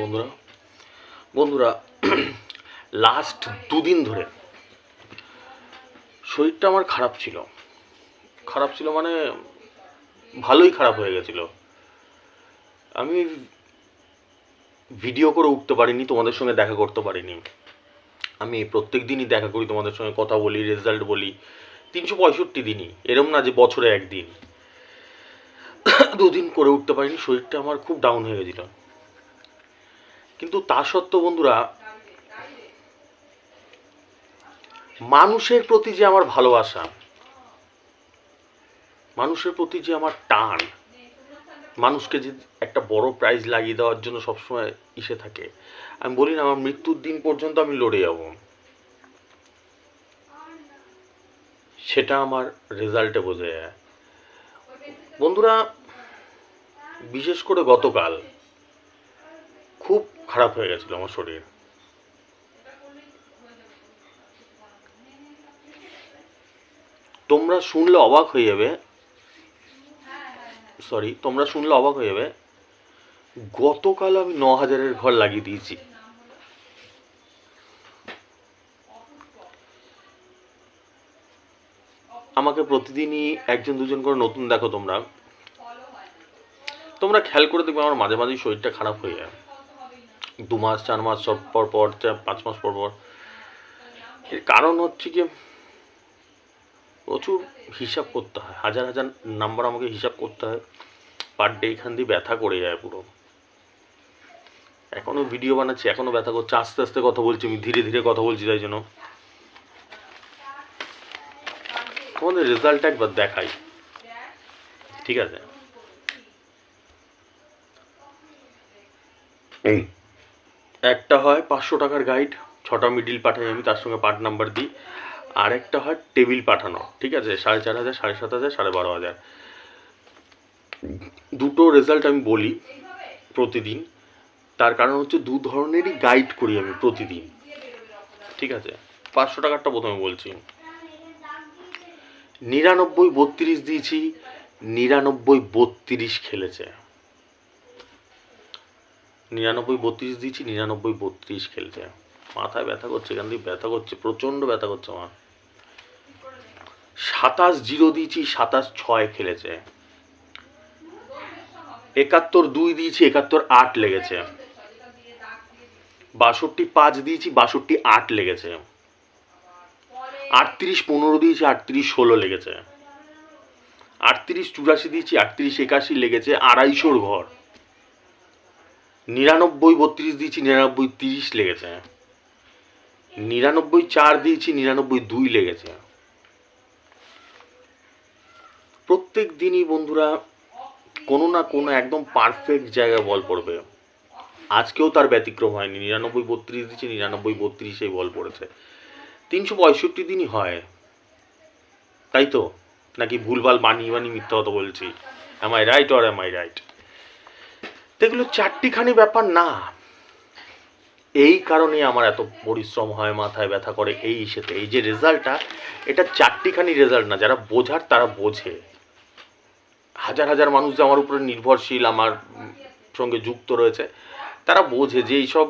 বন্ধুরা বন্ধুরা লাস্ট দুদিন ধরে শরীরটা আমার খারাপ ছিল মানে ভালোই খারাপ হয়ে গেছিল। আমি ভিডিও করে উঠতে পারিনি, তোমাদের সঙ্গে দেখা করতে পারিনি। আমি প্রত্যেক দিনই দেখা করি, তোমাদের সঙ্গে কথা বলি, রেজাল্ট বলি, 365 দিনই, এরম না যে বছরে একদিন। দুদিন করে উঠতে পারিনি, শরীরটা আমার খুব ডাউন হয়ে গেছিল। কিন্তু তা সত্ত্বেও বন্ধুরা, মানুষের প্রতি যে আমার ভালোবাসা, মানুষের প্রতি যে আমার টান, মানুষকে যে একটা বড় প্রাইজ লাগিয়ে দেওয়ার জন্য সবসময় ইসে থাকে, আমি বলি না আমার মৃত্যুর দিন পর্যন্ত আমি লড়ে যাব, সেটা আমার রেজাল্টে বোঝা যায়। বন্ধুরা, বিশেষ করে গতকাল খুব খারাপ হয়ে গেছিল আমার শরীর। তোমরা শুনলে অবাক হয়ে যাবে, গতকাল আমি 9,000-এর ঘর লাগিয়ে দিয়েছি। আমাকে প্রতিদিনই একজন দুজন করে নতুন দেখো, তোমরা খেয়াল করে দেখবে আমার মাঝে মাঝেই শরীরটা খারাপ হয়ে যায়, 2 মাস 4 মাস পর পর, 5 মাস পর পর। এর কারণ হচ্ছে কি, প্রচুর হিসাব করতে হয়, হাজার হাজার নাম্বার আমাকে হিসাব করতে হয় পার ডে। এখান দিয়ে ব্যথা করে যায় পুরো। এখনো ভিডিও বানাচ্ছি, এখনো ব্যথা করছে, আস্তে আস্তে কথা বলছি, আমি ধীরে ধীরে কথা বলছি, তাই জন্য তোমাদের রেজাল্টটা একবার দেখাই, ঠিক আছে? একটা হয় 500 টাকার গাইড, 6টা মিডিল পাঠাই আমি, তার সঙ্গে পার্ট নাম্বার দিই। আর একটা হয় টেবিল পাঠানো, ঠিক আছে, 4,500, 7,500, 12,500। দুটো রেজাল্ট আমি বলি প্রতিদিন, তার কারণ হচ্ছে 2 ধরনেরই গাইড করি আমি প্রতিদিন, ঠিক আছে? 500 টাকারটা প্রথমে বলছি। 99-32 দিয়েছি, 99-32 খেলেছে। 99-32 দিয়েছি, 99-32 খেলছে। মাথায় ব্যথা করছে, এখান দিয়ে ব্যথা করছে, প্রচণ্ড ব্যথা করছে আমার। 27-0 দিয়েছি, 27-6 খেলেছে। 71-2 দিয়েছি, 71-8 লেগেছে। 62-5 দিয়েছি, 62-8 লেগেছে। 38-15 দিয়েছি, 38-16 লেগেছে। 38-84 দিয়েছি, 38-81 লেগেছে, 250-র ঘর। 99-32 দিয়েছি, 99-30 লেগেছে। 99-4 দিয়েছি, 99-2 লেগেছে। প্রত্যেক দিনই বন্ধুরা কোনো না কোনো একদম পারফেক্ট জায়গায় বল পড়বে। আজকেও তার ব্যতিক্রম হয়নি, 99-32 দিয়েছি, 99-32 বল পড়েছে। 365 দিনই হয়, তাই তো? নাকি ভুলভাল বানিয়ে মিথ্যা কথা বলছি? am I right or am I right? এগুলো চারটিখানি ব্যাপার না। এই কারণে আমার এত পরিশ্রম হয়, মাথায় ব্যথা করে, এই সাথে এই যে রেজাল্টটা, এটা চারটিখানি রেজাল্ট না। যারা বোঝার তারা বোঝে। হাজার হাজার মানুষ যে আমার উপরে নির্ভরশীল, আমার সঙ্গে যুক্ত রয়েছে, তারা বোঝে যে এইসব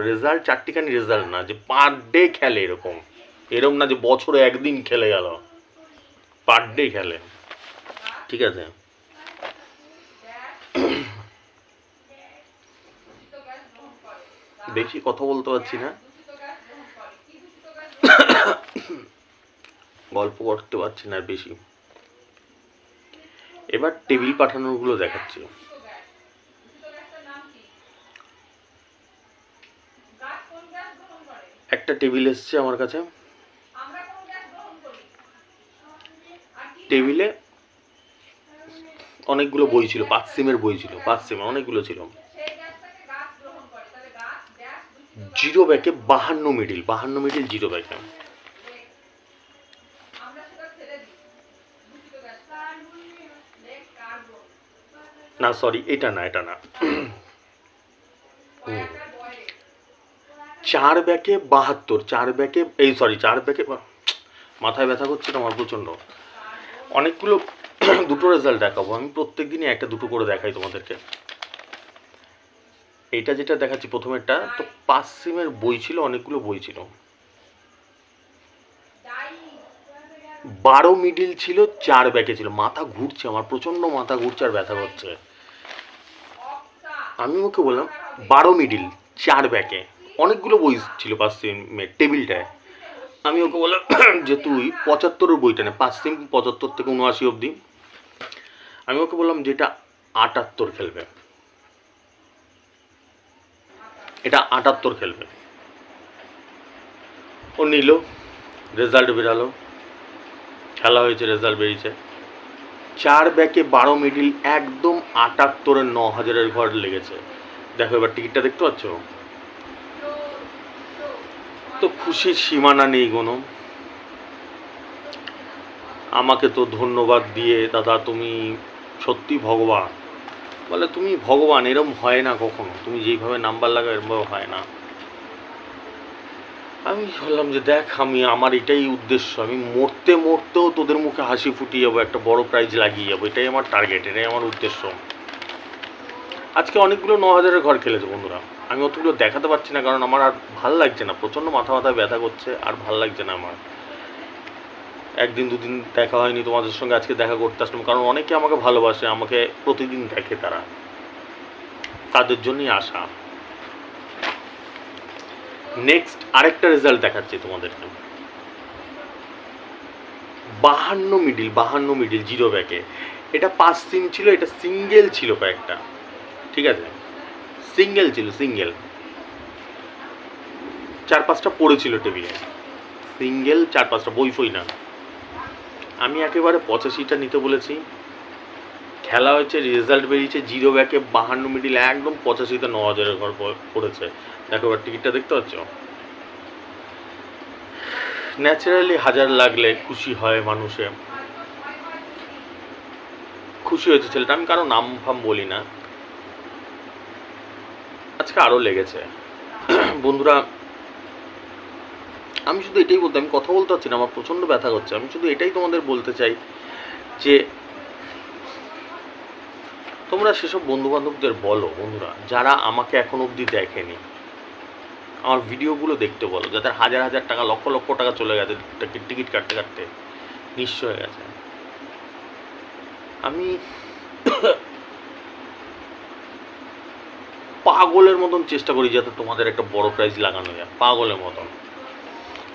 রেজাল্ট চারটিখানি রেজাল্ট না, যে পার ডে খেলে এরকম না যে বছরে একদিন খেলে গেল, পার ডে খেলে, ঠিক আছে? বেশি কথা বলতে পারছি না, গল্প করতে পারছি না বেশি। এবার টেবিল পাঠানোর গুলো দেখাচ্ছি। একটা টেবিল এসছে আমার কাছে, টেবিলে অনেকগুলো বই ছিল, 5 সেমের বই ছিল, 5 সেমের অনেকগুলো ছিল। 0 ব্যাকে 52 মিডিল, 0 ব্যাকে। না সরি, এটা না 4 ব্যাকে 72, 4 ব্যাকে 4 ব্যাকে, মাথায় ব্যথা করছে আমার প্রচণ্ড। অনেকগুলো, দুটো রেজাল্ট দেখাবো আমি, প্রত্যেক দিনই একটা দুটো করে দেখাই তোমাদেরকে। এইটা যেটা দেখাচ্ছি প্রথমেরটা, তো 5 সিমের বই ছিল, অনেকগুলো বই ছিল। 12 মিডিল ছিল, 4 ব্যাকে ছিল। মাথা ঘুরছে আমার, প্রচন্ড মাথা ঘুরছে আর ব্যথা করছে। আমি ওকে বললাম 12 মিডিল 4 ব্যাকে, অনেকগুলো বই ছিল 5 সিমের টেবিলটায়। আমি ওকে বললাম যে তুই 75-এর বইটা নে, 5 সিম 75 থেকে 79 অবধি। আমি ওকে বললাম যেটা 78 খেলবে, এটা 78 খেলবে। ও নিল, রেজাল্ট বেরালো, খেলা হয়েছে, রেজাল্ট বেরিয়েছে। 4 ব্যাকে 12 মিডিল একদম 78-এর 9000-এর ঘর লেগেছে। দেখো এবার টিকিটটা দেখতে পাচ্ছ? তো খুশির সীমানা নেই কোনো। আমাকে তো ধন্যবাদ দিয়ে, দাদা তুমি সত্যি ভগবান। বলে তুমি ভগবান, এরম হয় না কখনো, তুমি যেইভাবে নাম্বার লাগাও এরমভাবে হয় না। আমি বললাম যে দেখ, আমার এটাই উদ্দেশ্য, আমি মরতে মরতেও তোদের মুখে হাসি ফুটিয়ে যাবো, একটা বড় প্রাইজ লাগিয়ে যাবো, এটাই আমার টার্গেট, এটাই আমার উদ্দেশ্য। আজকে অনেকগুলো 9000-এর ঘর খেলেছে বন্ধুরা। আমি অতগুলো দেখাতে পারছি না, কারণ আমার আর ভাল লাগছে না, প্রচণ্ড মাথা ব্যথা করছে, আর ভাল লাগছে না আমার। একদিন দুদিন দেখা হয়নি তোমাদের সঙ্গে, আজকে দেখা করতে আসলাম, কারণ অনেকে আমাকে ভালোবাসে, আমাকে প্রতিদিন দেখে, তাদের জন্যই আসা। নেক্সট আরেকটা রেজাল্ট দেখাচ্ছি তোমাদেরকে। 52 মিডিল 0 ব্যাকে, এটা 5 সিম ছিল, এটা সিঙ্গেল ছিল কয়েকটা, ঠিক আছে, সিঙ্গেল ছিল, সিঙ্গেল 4-5টা পড়েছিল টেবিলে, সিঙ্গেল 4-5টা, বই ফই না। আমি একেবারে 85টা নিতে বলেছি, খেলা হয়েছে, রেজাল্ট বেরিয়েছে, 0 ব্যাকে 52 মিডিল একদম 85-তে 9000-এর ঘর পড়েছে। দেখো এবার টিকিটটা দেখতে পাচ্ছ? ন্যাচারালি 1000 লাগলে খুশি হয় মানুষে, খুশি হয়েছে ছেলেটা। আমি কারো নাম ফাম বলি না, আজকে আরও লেগেছে। বন্ধুরা আমি শুধু এটাই বলতে, আমি কথা বলতে পারছি না, আমার প্রচণ্ড ব্যথা করছে। আমি শুধু এটাই তোমাদের বলতে চাই যে তোমরা সেসব বন্ধুবান্ধবদের বলো, বন্ধুরা যারা আমাকে এখন অবধি দেখেনি, আমার ভিডিওগুলো দেখতে বলো, যাদের 1000 টাকা, লক্ষ লক্ষ টাকা চলে গেছে টিকিট কাটতে কাটতে, নিঃস্ব হয়ে গেছে। আমি পাগলের মতন চেষ্টা করি যাতে তোমাদের একটা বড় প্রাইজ লাগানো যায়, পাগলের মতন।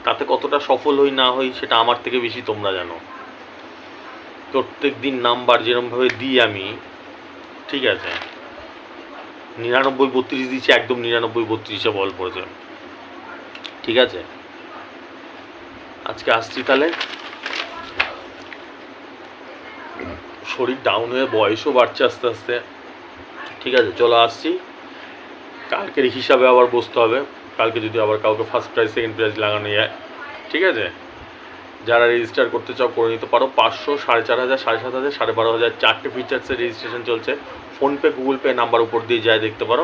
তাতে কতটা সফল হই না হই সেটা আমার থেকে বেশি তোমরা জানো। প্রত্যেক দিন নাম্বার যেরমভাবে দিই আমি, ঠিক আছে, 99-32 দিচ্ছে, একদম 99-32-এ বল পড়েছে, ঠিক আছে। আজকে আসছি তাহলে, শরীর ডাউন হয়ে, বয়সও বাড়ছে আস্তে আস্তে, ঠিক আছে, চলো আসছি। কালকের হিসাবে আবার বসতে হবে, কালকে যদি আবার কাউকে ফার্স্ট প্রাইজ সেকেন্ড প্রাইজ লাগানো যায়, ঠিক আছে। যারা রেজিস্টার করতে চাও করে নিতে পারো। 500, 4500, 7500, 12500 4টে ফিচার্সের রেজিস্ট্রেশন চলছে। ফোনপে, গুগল পে নাম্বার উপর দিয়ে যায় দেখতে পারো,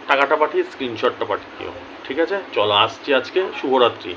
টাকাটা পাঠিয়ে স্ক্রিনশটটা পাঠিয়ে দিও, ঠিক আছে। চলো আসছি, আজকে শুভরাত্রি।